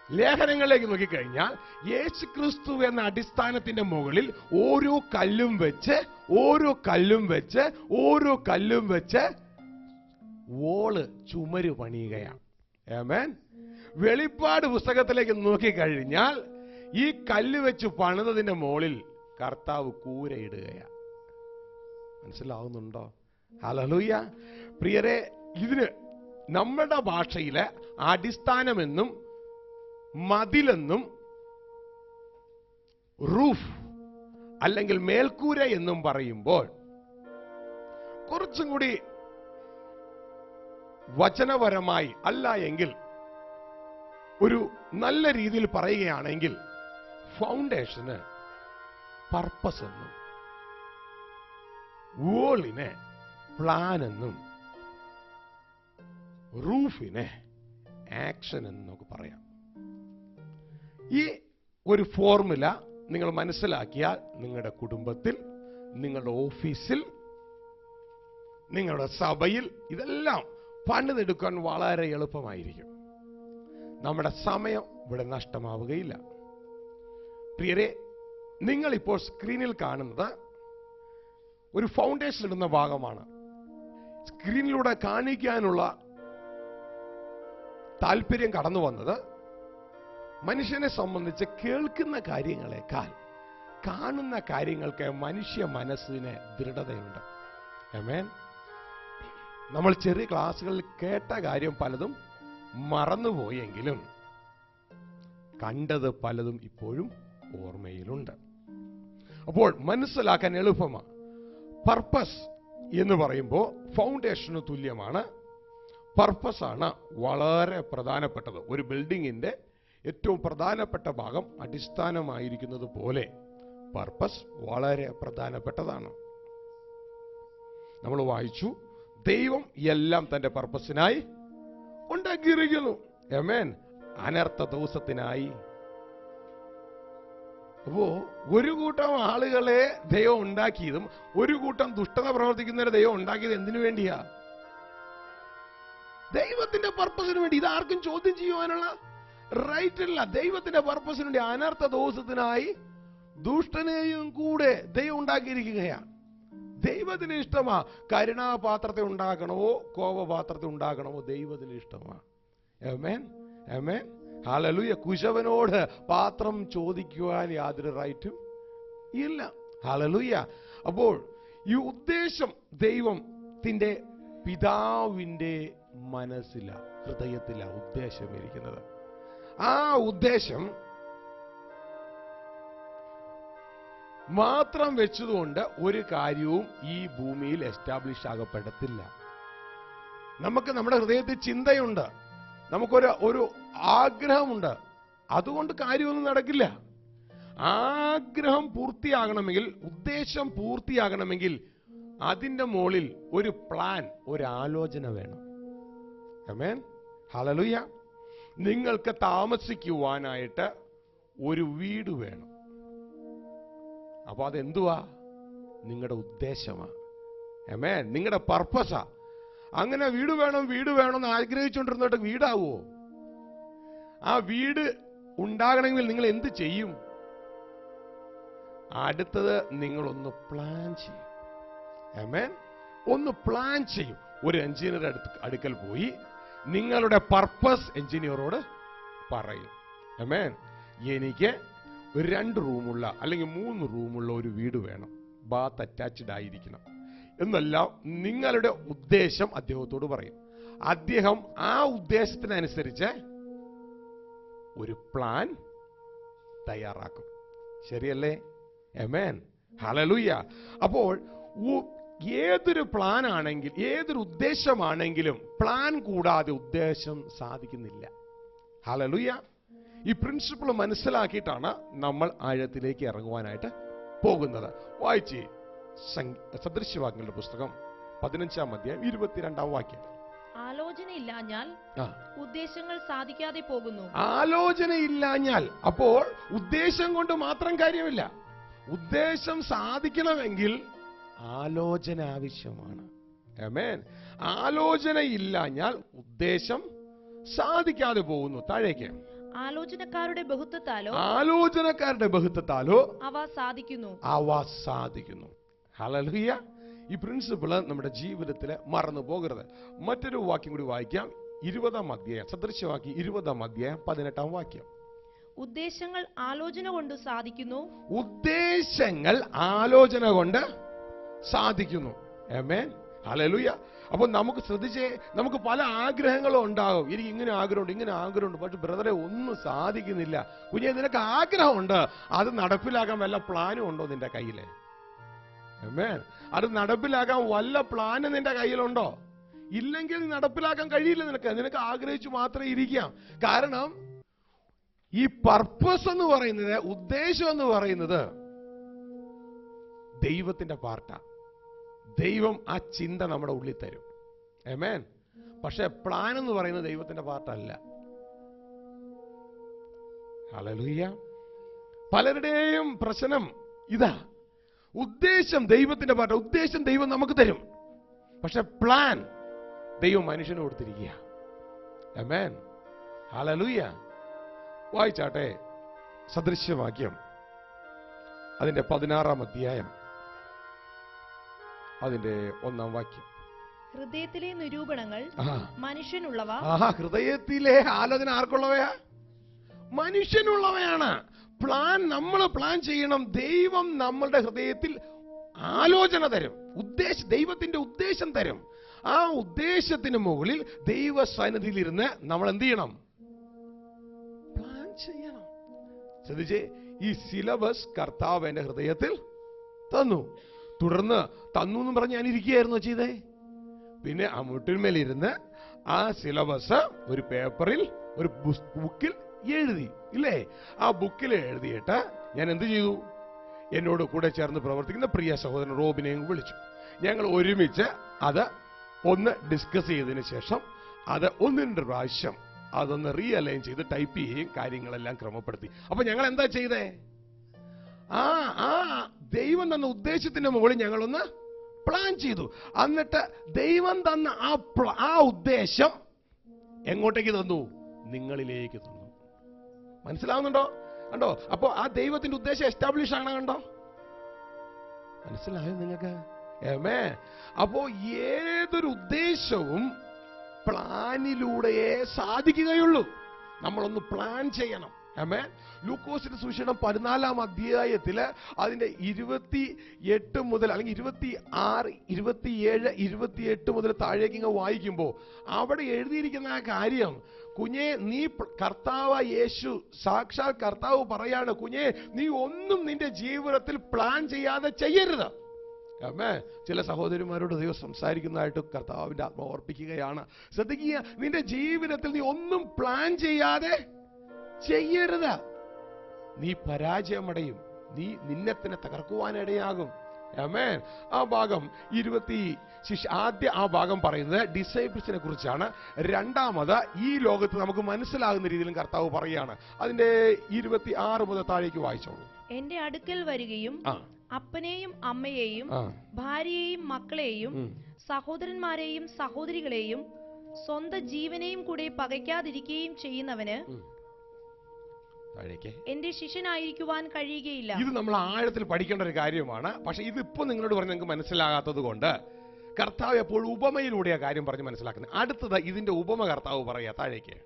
ലേഖനങ്ങളിലേക്ക് നോക്കിക്കഴിഞ്ഞാൽ യേശുക്രിസ്തു എന്ന അടിസ്ഥാനത്തിന്റെ മുകളിൽ ഓരോ കല്ലും വെച്ച് വോള് ചുമര് പണിയുകയാണ്. ആമേൻ. വെളിപ്പാട് പുസ്തകത്തിലേക്ക് നോക്കിക്കഴിഞ്ഞാൽ ഈ കല്ല് വെച്ച് പണിതതിന്റെ മുകളിൽ കർത്താവ് കൂരയിടുകയാണ്. മനസ്സിലാവുന്നുണ്ടോ? ഹല്ലേലൂയ. പ്രിയരെ, ഇതിന് നമ്മുടെ ഭാഷയിലെ അടിസ്ഥാനമെന്നും മതിലെന്നും റൂഫ് അല്ലെങ്കിൽ മേൽക്കൂര എന്നും പറയുമ്പോൾ കുറച്ചും കൂടി വചനപരമായി അല്ല എങ്കിൽ ഒരു നല്ല രീതിയിൽ പറയുകയാണെങ്കിൽ ഫൗണ്ടേഷന് പർപ്പസ് എന്നും വോളിനെ പ്ലാൻ എന്നും റൂഫിനെ ആക്ഷൻ എന്നും നമുക്ക് പറയാം. ഈ ഒരു ഫോർമുല നിങ്ങൾ മനസ്സിലാക്കിയാൽ നിങ്ങളുടെ കുടുംബത്തിൽ, നിങ്ങളുടെ ഓഫീസിൽ, നിങ്ങളുടെ സഭയിൽ ഇതെല്ലാം പണിതെടുക്കാൻ വളരെ എളുപ്പമായിരിക്കും. നമ്മുടെ സമയം ഇവിടെ നഷ്ടമാവുകയില്ല. പ്രിയരെ, നിങ്ങളിപ്പോൾ സ്ക്രീനിൽ കാണുന്നത് ഒരു ഫൗണ്ടേഷൻ ഇടുന്ന ഭാഗമാണ്. സ്ക്രീനിലൂടെ കാണിക്കാനുള്ള താല്പര്യം കടന്നു വന്നത് മനുഷ്യനെ സംബന്ധിച്ച് കേൾക്കുന്ന കാര്യങ്ങളെക്കാൾ കാണുന്ന കാര്യങ്ങൾക്ക് മനുഷ്യ മനസ്സിന് ദൃഢതയുണ്ട്. ആമേൻ. നമ്മൾ ചെറിയ ക്ലാസ്സുകളിൽ കേട്ട കാര്യം പലതും മറന്നുപോയെങ്കിലും കണ്ടത് പലതും ഇപ്പോഴും ഓർമ്മയിലുണ്ട്. അപ്പോൾ മനസ്സിലാക്കാൻ എളുപ്പമാണ്. പർപ്പസ് എന്ന് പറയുമ്പോൾ ഫൗണ്ടേഷന് തുല്യമാണ്. പർപ്പസാണ് വളരെ പ്രധാനപ്പെട്ടത്. ഒരു ബിൽഡിങ്ങിന്റെ ഏറ്റവും പ്രധാനപ്പെട്ട ഭാഗം അടിസ്ഥാനമായിരിക്കുന്നത് പോലെ പർപ്പസ് വളരെ പ്രധാനപ്പെട്ടതാണ്. നമ്മൾ വായിച്ചു, ദൈവം എല്ലാം തന്റെ പർപ്പസിനായി ഉണ്ടാക്കിയിരിക്കുന്നു. ആമേൻ. അനർത്ഥ ദിവസത്തിനായി. അപ്പോ ഒരു കൂട്ടം ആളുകളെ ദൈവം ഉണ്ടാക്കിയതും ഒരു കൂട്ടം ദുഷ്ടത പ്രവർത്തിക്കുന്നവരെ ദൈവം ഉണ്ടാക്കിയത് എന്തിനു വേണ്ടിയാ? ദൈവത്തിന്റെ പർപ്പസിന് വേണ്ടി. ഇതാർക്കും ചോദ്യം ചെയ്യുവാനുള്ള റൈറ്റ് ഇല്ല. ദൈവത്തിന്റെ പർപ്പസിന് വേണ്ടി അനർത്ഥ ദിവസത്തിനായി ദുഷ്ടനെയും കൂടെ ദൈവം ഉണ്ടാക്കിയിരിക്കുകയാണ്. ദൈവത്തിന് ഇഷ്ടമാ കരുണാപാത്രത്തെ ഉണ്ടാക്കണമോ കോപപാത്രത്തെ ഉണ്ടാക്കണമോ, ദൈവത്തിന് ഇഷ്ടമാ. ആമേൻ, ആമേൻ, ഹല്ലേലൂയ. കുശവനോട് പാത്രം ചോദിക്കുവാൻ യാതൊരു റൈറ്റും ഇല്ല. ഹല്ലേലൂയ. അപ്പോൾ ഈ ഉദ്ദേശം ദൈവത്തിന്റെ പിതാവിന്റെ മനസ്സില, ഹൃദയത്തില ഉദ്ദേശം ഇരിക്കുന്നത്. ആ ഉദ്ദേശം മാത്രം വെച്ചതുകൊണ്ട് ഒരു കാര്യവും ഈ ഭൂമിയിൽ എസ്റ്റാബ്ലിഷ് ആകപ്പെടത്തില്ല. നമുക്ക് നമ്മുടെ ഹൃദയത്തിൽ ചിന്തയുണ്ട്, നമുക്കൊരു ആഗ്രഹമുണ്ട്, അതുകൊണ്ട് കാര്യമൊന്നും നടക്കില്ല. ആഗ്രഹം പൂർത്തിയാകണമെങ്കിൽ, ഉദ്ദേശം പൂർത്തിയാകണമെങ്കിൽ അതിന്റെ മുകളിൽ ഒരു പ്ലാൻ, ഒരു ആലോചന വേണം. ആമേൻ, ഹല്ലേലൂയ. നിങ്ങൾക്ക് താമസിക്കുവാനായിട്ട് ഒരു വീട് വേണം. അപ്പൊ അതെന്തുവാ? നിങ്ങളുടെ ഉദ്ദേശമാ. ആമേൻ, നിങ്ങളുടെ പർപ്പസാ. അങ്ങനെ വീട് വേണം വീട് വേണമെന്ന് ആഗ്രഹിച്ചുകൊണ്ടിരുന്നിട്ട് വീടാവോ? ആ വീട് ഉണ്ടാകണമെങ്കിൽ നിങ്ങൾ എന്ത് ചെയ്യും? അടുത്തത് നിങ്ങളൊന്ന് പ്ലാൻ ചെയ്യും. ആമേൻ, ഒന്ന് പ്ലാൻ ചെയ്യും. ഒരു എഞ്ചിനീയർ അടുക്കൽ പോയി നിങ്ങളുടെ പർപ്പസ് എഞ്ചിനീയറോട് പറയും. ആമേൻ, എനിക്ക് 2 റൂമുള്ള അല്ലെങ്കിൽ 3 റൂമുള്ള ഒരു വീട് വേണം, ബാത്ത് അറ്റാച്ച്ഡ് ആയിരിക്കണം എന്നെല്ലാം നിങ്ങളുടെ ഉദ്ദേശം അദ്ദേഹത്തോട് പറയും. അദ്ദേഹം ആ ഉദ്ദേശത്തിനനുസരിച്ച് ഒരു പ്ലാൻ തയ്യാറാക്കും. ശരിയല്ലേ? ആമേൻ, ഹല്ലേലൂയ. അപ്പോൾ ഏതൊരു പ്ലാൻ ആണെങ്കിൽ, ഏതൊരു ഉദ്ദേശമാണെങ്കിലും പ്ലാൻ കൂടാതെ ഉദ്ദേശം സാധിക്കുന്നില്ല. ഹല്ലേലൂയ. ഈ പ്രിൻസിപ്പിൾ മനസ്സിലാക്കിയിട്ടാണ് നമ്മൾ ആഴത്തിലേക്ക് ഇറങ്ങുവാനായിട്ട് പോകുന്നത്. വായിച്ച് സദൃശ്യവാക്യങ്ങളുടെ പുസ്തകം 15-ാം അധ്യായം 22-ാം വാക്യം. ആലോചനയില്ലാഞ്ഞാൽ ഉദ്ദേശങ്ങൾ സാധിക്കാതെ പോകുന്നു. ആലോചനയില്ലാഞ്ഞാൽ, അപ്പോൾ ഉദ്ദേശം കൊണ്ട് മാത്രം കാര്യമില്ല. ഉദ്ദേശം സാധിക്കണമെങ്കിൽ ആലോചന ആവശ്യമാണ്. ആമേൻ. ആലോചനയില്ലാഞ്ഞാൽ ഉദ്ദേശം സാധിക്കാതെ പോകുന്നു. താഴേക്ക്. ആലോചനക്കാരുടെ ബഹുത്വത്താലോ അവ സാധിക്കുന്നു. ഹല്ലേലൂയ. ഈ പ്രിൻസിപ്പിള് നമ്മുടെ ജീവിതത്തിൽ മറന്നു പോകരുത്. മറ്റൊരു വാക്യം കൂടി വായിക്കാം. 20-ാം അധ്യായം, സദൃശവാക്യം 20-ാം അധ്യായം 18-ാം വാക്യം. ഉദ്ദേശങ്ങൾ ആലോചന കൊണ്ട് സാധിക്കുന്നു. ആമേൻ. ഹല്ലേലൂയ. അപ്പൊ നമുക്ക് ശ്രദ്ധിച്ചേ, നമുക്ക് പല ആഗ്രഹങ്ങളും ഉണ്ടാകും. എനിക്ക് ഇങ്ങനെ ആഗ്രഹമുണ്ട്, ഇങ്ങനെ ആഗ്രഹമുണ്ട്, പക്ഷെ ബ്രദറെ ഒന്നും സാധിക്കുന്നില്ല. കുഞ്ഞെ, നിനക്ക് ആഗ്രഹമുണ്ട്, അത് നടപ്പിലാക്കാൻ വല്ല പ്ലാനും ഉണ്ടോ നിന്റെ കയ്യില്? ആമേൻ. അത് നടപ്പിലാക്കാൻ വല്ല പ്ലാനും നിന്റെ കയ്യിലുണ്ടോ? ഇല്ലെങ്കിൽ നടപ്പിലാക്കാൻ കഴിയില്ല. നിനക്ക് ആഗ്രഹിച്ചു മാത്രമേ ഇരിക്കാം. കാരണം ഈ പർപ്പസ് എന്ന് പറയുന്നത്, ഉദ്ദേശം എന്ന് പറയുന്നത് ദൈവത്തിന്റെ പാർട്ടാ. ദൈവം ആ ചിന്ത നമ്മുടെ ഉള്ളിൽ തരും. ആമേൻ. പക്ഷെ പ്ലാൻ എന്ന് പറയുന്നത് ദൈവത്തിന്റെ പാർട്ടല്ല. ഹല്ലേലൂയ. പലരുടെയും പ്രശ്നം ഇതാ. ഉദ്ദേശം ദൈവത്തിന്റെ പാർട്ട. ഉദ്ദേശം ദൈവം നമുക്ക് തരും, പക്ഷെ പ്ലാൻ ദൈവം മനുഷ്യന് കൊടുത്തിരിക്കുക. ആമേൻ. ഹല്ലേലൂയ. വായിച്ചാട്ടെ, സദൃശവാക്യം അതിന്റെ 16-ാം അധ്യായം അതിന്റെ 1-ാം വാക്യം. ഹൃദയത്തിലെ നിരൂപണങ്ങൾ മനുഷ്യനുള്ളവ. ഹൃദയത്തിലെ ആലോചന ആർക്കുള്ളവയാ? മനുഷ്യനുള്ളവയാണ്. പ്ലാൻ നമ്മൾ പ്ലാൻ ചെയ്യണം. ദൈവം നമ്മളുടെ ഹൃദയത്തിൽ ആലോചന തരും, ദൈവത്തിന്റെ ഉദ്ദേശം തരും. ആ ഉദ്ദേശത്തിന് മുകളിൽ ദൈവ സന്നിധിയിൽ ഇരുന്ന് നമ്മൾ എന്ത് ചെയ്യണം? പ്ലാൻ ചെയ്യണം. ശ്രദ്ധിച്ചേ, ഈ സിലബസ് കർത്താവ് എന്റെ ഹൃദയത്തിൽ തന്നു. തുടർന്ന് തന്നു എന്ന് പറഞ്ഞ് ഞാൻ ഇരിക്കുകയായിരുന്നു ചെയ്തേ. പിന്നെ ആ മുട്ടിന്മേലിരുന്ന് ആ സിലബസ് ഒരു പേപ്പറിൽ, ഒരു ബുക്കിൽ എഴുതി, ഇല്ലേ? ആ ബുക്കിൽ എഴുതിയിട്ട് ഞാൻ എന്ത് ചെയ്തു? എന്നോട് കൂടെ ചേർന്ന് പ്രവർത്തിക്കുന്ന പ്രിയ സഹോദരൻ റോബിനെയും വിളിച്ചു. ഞങ്ങൾ ഒരുമിച്ച് അത് ഒന്ന് ഡിസ്കസ് ചെയ്തതിന് ശേഷം അത് 1-2 പ്രാവശ്യം അതൊന്ന് റീഅലൈൻ ചെയ്ത് ടൈപ്പ് ചെയ്യുകയും കാര്യങ്ങളെല്ലാം ക്രമപ്പെടുത്തി. അപ്പൊ ഞങ്ങൾ എന്താ ചെയ്തേ? ആ ദൈവം തന്ന ഉദ്ദേശത്തിന്റെ മുകളിൽ ഞങ്ങളൊന്ന് പ്ലാൻ ചെയ്തു. എന്നിട്ട് ദൈവം തന്ന ആ ഉദ്ദേശം എങ്ങോട്ടേക്ക് തന്നു? നിങ്ങളിലേക്ക് തന്നു. മനസ്സിലാവുന്നുണ്ടോ? കണ്ടോ? അപ്പോ ആ ദൈവത്തിന്റെ ഉദ്ദേശം എസ്റ്റാബ്ലിഷ് ആണ്. കണ്ടോ? മനസ്സിലായോ നിങ്ങൾക്ക്? ആമേൻ. അപ്പോ ഏതൊരു ഉദ്ദേശവും പ്ലാനിലൂടെയേ സാധിക്കുകയുള്ളൂ. നമ്മളൊന്ന് പ്ലാൻ ചെയ്യണം. ആമേൻ. ലൂക്കോസിന്റെ സുവിശേഷം 14-ാം അധ്യായത്തില് അതിന്റെ 28 മുതൽ അല്ലെങ്കിൽ 26, 27, 28 മുതൽ താഴേക്ക് ഇങ്ങ് വായിക്കുമ്പോ അവിടെ എഴുതിയിരിക്കുന്ന ആ കാര്യം, കുഞ്ഞെ നീ കർത്താവ് യേശു സാക്ഷാൽ കർത്താവ് പറയാണ്, കുഞ്ഞെ നീ ഒന്നും നിന്റെ ജീവിതത്തിൽ പ്ലാൻ ചെയ്യാതെ ചെയ്യരുത്. ആമേൻ. ചില സഹോദരിമാരോട് ദൈവം സംസാരിക്കുന്നതായിട്ട് കർത്താവിന്റെ ആത്മാവ് ഓർപ്പിക്കുകയാണ്. ശ്രദ്ധിക്കുക, നിന്റെ ജീവിതത്തിൽ നീ ഒന്നും പ്ലാൻ ചെയ്യാതെ ചെയ്യരുത്. നീ പരാജയമടയും, നീ നിന്നെ തന്നെ തകർക്കുവാനിടയാകും. ആമേൻ. ആ ഭാഗം ആദ്യ ആ ഭാഗം പറയുന്നത് ഡിസൈപ്പിൾസിനെ കുറിച്ചാണ്. രണ്ടാമത് ഈ ലോകത്ത് നമുക്ക് മനസ്സിലാകുന്ന രീതിയിലും കർത്താവ് പറയുകയാണ്. അതിന്റെ 26 മുതൽ താഴേക്ക് വായിച്ചോളൂ. എന്റെ അടുക്കൽ വരികയും അപ്പനെയും അമ്മയെയും ഭാര്യയെയും മക്കളെയും സഹോദരന്മാരെയും സഹോദരികളെയും സ്വന്തം ജീവനെയും കൂടെ പകയ്ക്കാതിരിക്കുകയും ചെയ്യുന്നവന് എന്റെ ശിഷ്യനായിരിക്കുവാൻ കഴിയുകയില്ല. ഇത് നമ്മൾ ആഴത്തിൽ പഠിക്കേണ്ട ഒരു കാര്യമാണ്. പക്ഷെ ഇതിപ്പോ നിങ്ങളോട് പറഞ്ഞ് നിങ്ങൾക്ക് മനസ്സിലാകാത്തത് കൊണ്ട് കർത്താവ് എപ്പോഴും ഉപമയിലൂടെ ആ കാര്യം പറഞ്ഞ് മനസ്സിലാക്കുന്നത്. അടുത്തത് ഇതിന്റെ ഉപമ കർത്താവ് പറയാ. താഴേക്ക്.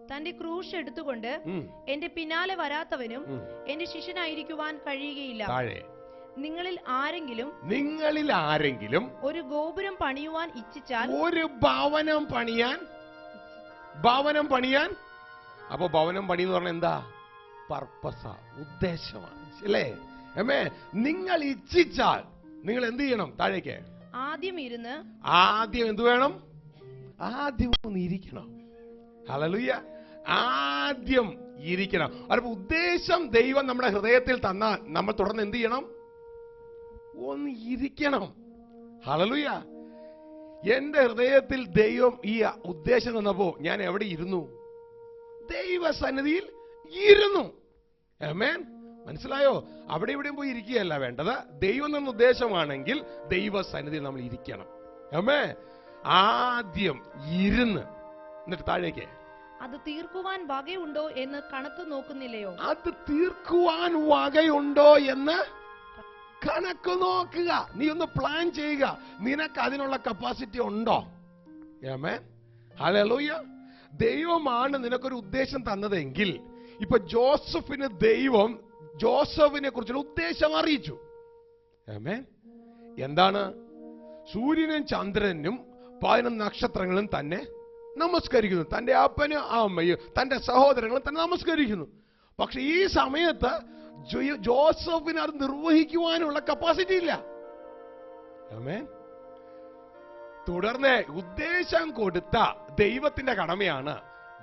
തന്റെ ക്രൂശ് എടുത്തുകൊണ്ട് എന്റെ പിന്നാലെ വരാത്തവനും എന്റെ ശിഷ്യനായിരിക്കുവാൻ കഴിയുകയില്ല. താഴെ. നിങ്ങളിൽ ആരെങ്കിലും ഒരു ഗോപുരം പണിയുവാൻ ഇച്ഛിച്ചാൽ, ഒരു ഭവനം പണിയാൻ അപ്പൊ ഭവനം പണി എന്ന് പറഞ്ഞാൽ എന്താ? പർപ്പസാ, ഉദ്ദേശമാണ്, അല്ലേ? നിങ്ങൾ ഇച്ഛിച്ചാൽ നിങ്ങൾ എന്ത് ചെയ്യണം? താഴേക്ക്. ആദ്യം എന്ത് വേണം? ആദ്യം ഒന്ന് ഇരിക്കണം. ഹല്ലേലൂയ. ആദ്യം ഇരിക്കണം. അപ്പൊ ഉദ്ദേശം ദൈവം നമ്മുടെ ഹൃദയത്തിൽ തന്നാൽ നമ്മൾ തുടർന്ന് എന്ത് ചെയ്യണം? ഒന്ന് ഇരിക്കണം. ഹല്ലേലൂയ. എന്റെ ഹൃദയത്തിൽ ദൈവം ഈ ഉദ്ദേശം തന്നപ്പോ ഞാൻ എവിടെ ഇരുന്നു? ദൈവസന്നിധിയിൽ ഇരുന്നു. ആമേൻ. മനസ്സിലായോ? അവിടെ ഇവിടെയും പോയി ഇരിക്കുകയല്ല വേണ്ടത്. ദൈവം എന്ന ഉദ്ദേശമാണെങ്കിൽ ദൈവസന്നിധിയിൽ നമ്മൾ ഇരിക്കണം. ആമേൻ. ആദ്യം ഇരുന്ന് എന്നിട്ട് താഴേക്ക്. അത് തീർക്കുവാൻ വകയുണ്ടോ എന്ന് കണക്ക് നോക്കുന്നില്ലയോ? അത് തീർക്കുവാൻ വകയുണ്ടോ എന്ന് കണക്ക് നോക്കുക. നീ ഒന്ന് പ്ലാൻ ചെയ്യുക. നിനക്ക് അതിനുള്ള കപ്പാസിറ്റി ഉണ്ടോ? ആമേൻ. ഹല്ലേലൂയ. ദൈവമാണ് നിനക്കൊരു ഉദ്ദേശം തന്നതെങ്കിൽ, ഇപ്പൊ ജോസഫിന് ദൈവം ജോസഫിനെ കുറിച്ചുള്ള ഉദ്ദേശം അറിയിച്ചു. ആമേൻ. എന്താണ്? സൂര്യനും ചന്ദ്രനും 11 നക്ഷത്രങ്ങളും തന്നെ നമസ്കരിക്കുന്നു. തന്റെ അപ്പനും അമ്മയും തന്റെ സഹോദരങ്ങളും തന്നെ നമസ്കരിക്കുന്നു. പക്ഷെ ഈ സമയത്ത് ജോസഫിന് അത് നിർവഹിക്കുവാനുള്ള കപ്പാസിറ്റി ഇല്ല. ആമേൻ. തുടർന്ന് ഉദ്ദേശം കൊടുത്ത ദൈവത്തിന്റെ കടമയാണ്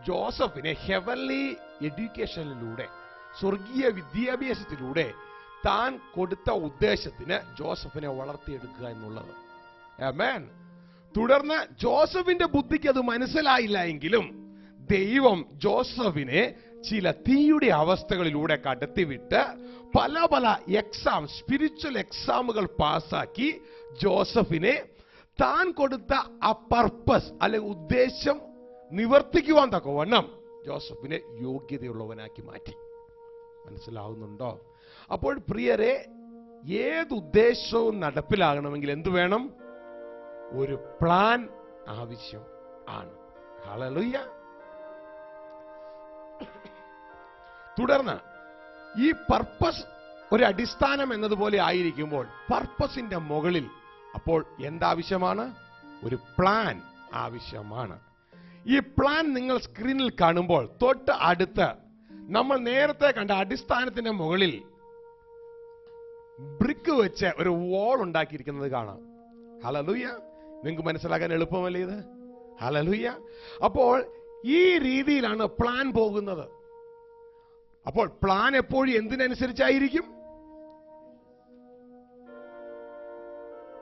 ജോസഫിനെ ഹെവൻലി എഡ്യൂക്കേഷനിലൂടെ, സ്വർഗീയ വിദ്യാഭ്യാസത്തിലൂടെ താൻ കൊടുത്ത ഉദ്ദേശത്തിന് ജോസഫിനെ വളർത്തിയെടുക്കുക എന്നുള്ളത്. ആമേൻ. തുടർന്ന് ജോസഫിന്റെ ബുദ്ധിക്ക് അത് മനസ്സിലായില്ല എങ്കിലും ദൈവം ജോസഫിനെ ചില തീയുടെ അവസ്ഥകളിലൂടെ കടത്തിവിട്ട് പല പല എക്സാം, സ്പിരിച്വൽ എക്സാമുകൾ പാസ്സാക്കി ജോസഫിനെ താൻ കൊടുത്ത ആ പർപ്പസ് അല്ലെങ്കിൽ ഉദ്ദേശം നിവർത്തിക്കുവാൻ തക്കവണ്ണം ജോസഫിനെ യോഗ്യതയുള്ളവനാക്കി മാറ്റി. മനസ്സിലാവുന്നുണ്ടോ? അപ്പോൾ പ്രിയരെ, ഏത് ഉദ്ദേശവും നടപ്പിലാകണമെങ്കിൽ എന്തു വേണം? ഒരു പ്ലാൻ ആവശ്യം ആണ്. ഹല്ലേലൂയ. തുടർന്ന് ഈ പർപ്പസ് ഒരു അടിസ്ഥാനം എന്നതുപോലെ ആയിരിക്കുമ്പോൾ പർപ്പസിന്റെ മുകളിൽ അപ്പോൾ എന്താവശ്യമാണ്? ഒരു പ്ലാൻ ആവശ്യമാണ്. ഈ പ്ലാൻ നിങ്ങൾ സ്ക്രീനിൽ കാണുമ്പോൾ തൊട്ട് അടുത്ത് നമ്മൾ നേരത്തെ കണ്ട അടിസ്ഥാനത്തിന്റെ മുകളിൽ ബ്രിക്ക് വെച്ച് ഒരു വോൾ ഉണ്ടാക്കിയിരിക്കുന്നത് കാണാം. ഹല്ലേലൂയ. നിങ്ങൾക്ക് മനസ്സിലാക്കാൻ എളുപ്പമല്ലേ ഇത്? ഹല്ലേലൂയ. അപ്പോൾ ഈ രീതിയിലാണ് പ്ലാൻ പോകുന്നത്. അപ്പോൾ പ്ലാൻ എപ്പോഴും എന്തിനനുസരിച്ചായിരിക്കും?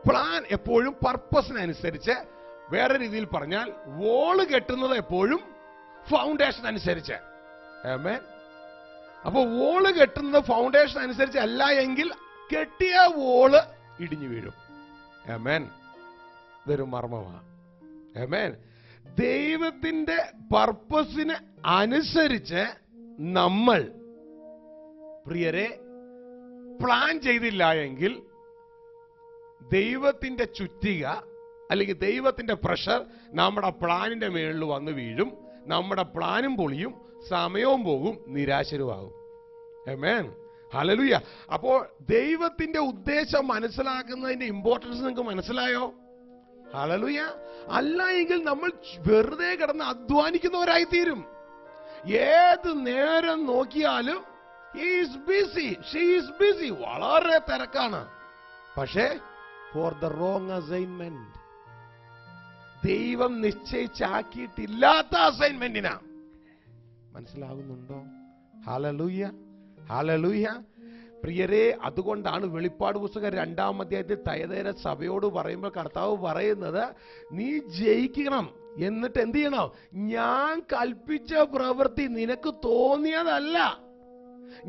പ്ലാൻ എപ്പോഴും പർപ്പസിനനുസരിച്ച്. വേറെ രീതിയിൽ പറഞ്ഞാൽ വോള് കെട്ടുന്നത് എപ്പോഴും ഫൗണ്ടേഷൻ അനുസരിച്ച്. ആമേൻ. അപ്പൊ വോള് കെട്ടുന്നത് ഫൗണ്ടേഷൻ അനുസരിച്ച് അല്ല എങ്കിൽ കെട്ടിയ വോള് ഇടിഞ്ഞു വീഴും. ആമേൻ. ഇതൊരു മർമ്മമാണ്. ആമേൻ. ദൈവത്തിന്റെ പർപ്പസിന് അനുസരിച്ച് നമ്മൾ പ്രിയരെ പ്ലാൻ ചെയ്തില്ല എങ്കിൽ ദൈവത്തിന്റെ ചുറ്റിക അല്ലെങ്കിൽ ദൈവത്തിന്റെ പ്രഷർ നമ്മുടെ പ്ലാനിന്റെ മേളിൽ വന്ന് വീഴും. നമ്മുടെ പ്ലാനും പൊളിയും, സമയവും പോകും, നിരാശരുമാകും. ആമേൻ. ഹല്ലേലൂയ. അപ്പോൾ ദൈവത്തിന്റെ ഉദ്ദേശം മനസ്സിലാക്കുന്നതിന്റെ ഇമ്പോർട്ടൻസ് നിങ്ങൾക്ക് മനസ്സിലായോ? ഹല്ലേലൂയ. അല്ല എങ്കിൽ നമ്മൾ വെറുതെ കിടന്ന് അധ്വാനിക്കുന്നവരായി തീരും. ഏത് നേരം നോക്കിയാലും he is busy, she is busy, വളരെ തിരക്കാണ്. പക്ഷേ ഫോർ ദ റോങ് അസൈൻമെന്റ്, ദൈവം നിശ്ചയിച്ചാക്കിയിട്ടില്ലാത്ത അസൈൻമെന്റിനാ. മനസ്സിലാകുന്നുണ്ടോ? ഹല്ലേലൂയ. ഹല്ലേലൂയ. പ്രിയരെ, അതുകൊണ്ടാണ് വെളിപ്പാട് പുസ്തകം 2-ാം അധ്യായത്തിൽ തയതേര സഭയോട് പറയുമ്പോൾ കർത്താവ് പറയുന്നത്, നീ ജയിക്കണം. എന്നിട്ട് എന്ത് ചെയ്യണം? ഞാൻ കൽപ്പിച്ച പ്രവൃത്തി നിനക്ക് തോന്നിയതല്ല,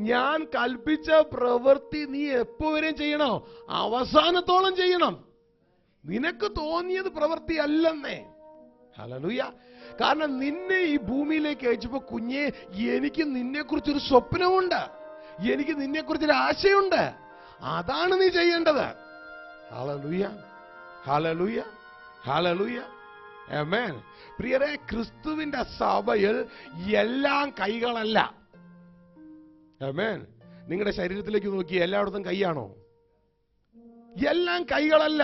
ഞാൻ കൽപ്പിച്ച പ്രവൃത്തി നീ എപ്പോഴും ചെയ്യണോ? അവസാനത്തോളം ചെയ്യണം. നിനക്ക് തോന്നിയത് പ്രവൃത്തി അല്ലെന്നേ. ഹല്ലേലൂയ. കാരണം നിന്നെ ഈ ഭൂമിയിലേക്ക് അയച്ചപ്പോ കുഞ്ഞെ, എനിക്ക് നിന്നെ കുറിച്ചൊരു സ്വപ്നമുണ്ട്, എനിക്ക് നിന്നെ കുറിച്ചൊരു ആശയുണ്ട്. അതാണ് നീ ചെയ്യേണ്ടത്. ഹല്ലേലൂയ. ഹല്ലേലൂയ. ഹല്ലേലൂയ. ആമേൻ. പ്രിയരെ, ക്രിസ്തുവിന്റെ സഭയിൽ എല്ലാം കൈകളല്ല. ആമേൻ. നിങ്ങളുടെ ശരീരത്തിലേക്ക് നോക്കി എല്ലായിടത്തും കൈയാണോ? എല്ലാം കൈകളല്ല.